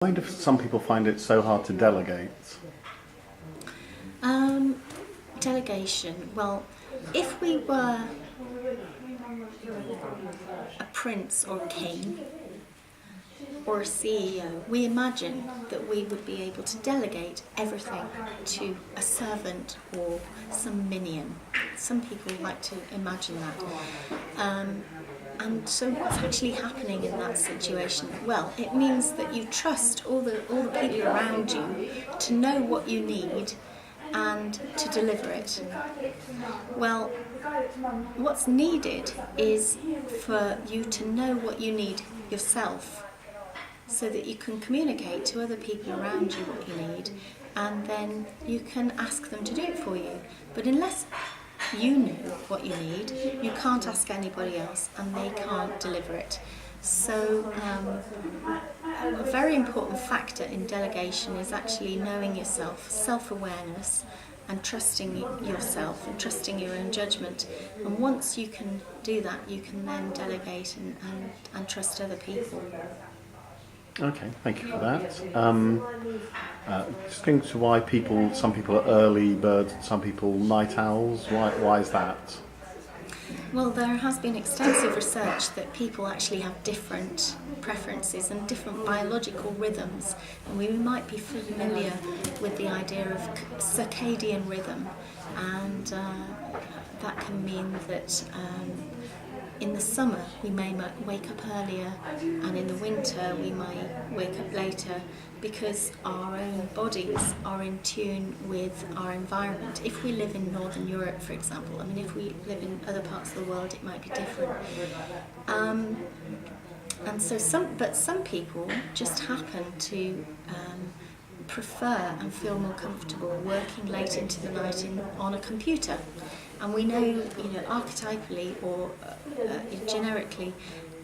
Why do some people find it so hard to delegate? Delegation. Well, if we were a prince or a king or a CEO, we imagine that we would be able to delegate everything to a servant or some minion. Some people like to imagine that. And so what's actually happening in that situation? Well, it means that you trust all the people around you to know what you need and to deliver it. Well, what's needed is for you to know what you need yourself so that you can communicate to other people around you what you need, and then you can ask them to do it for you. But unless you know what you need, you can't ask anybody else and they can't deliver it. So a very important factor in delegation is actually knowing yourself, self-awareness, and trusting yourself and trusting your own judgment. And once you can do that, you can then delegate and trust other people. Okay, thank you for that. Just going to why some people are early birds and some people night owls. Why is that? Well, there has been extensive research that people actually have different preferences and different biological rhythms, and we might be familiar with the idea of circadian rhythm, and that can mean that in the summer we may wake up earlier, and in the winter we might wake up later, because our own bodies are in tune with our environment. If we live in Northern Europe, for example, if we live in other parts of the world, it might be different. And so some people just happen to prefer and feel more comfortable working late into the night on a computer. And we know, archetypally or generically,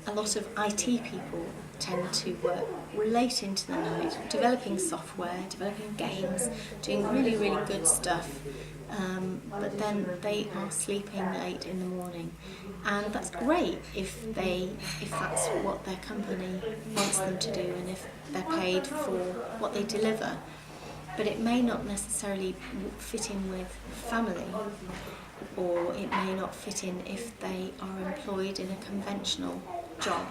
a lot of IT people tend to work late into the night, developing software, developing games, doing really, really good stuff. But then they are sleeping late in the morning, and that's great if that's what their company wants them to do, and if they're paid for what they deliver. But it may not necessarily fit in with family, or it may not fit in if they are employed in a conventional job.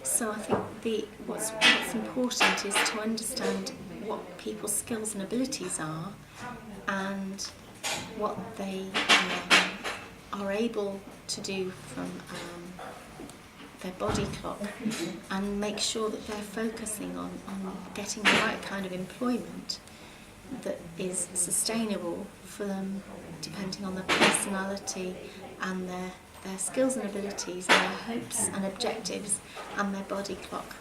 So I think what's important is to understand what people's skills and abilities are, and what they are able to do from their body clock, and make sure that they're focusing on getting the right kind of employment that is sustainable for them, depending on their personality and their skills and abilities and their hopes and objectives and their body clock.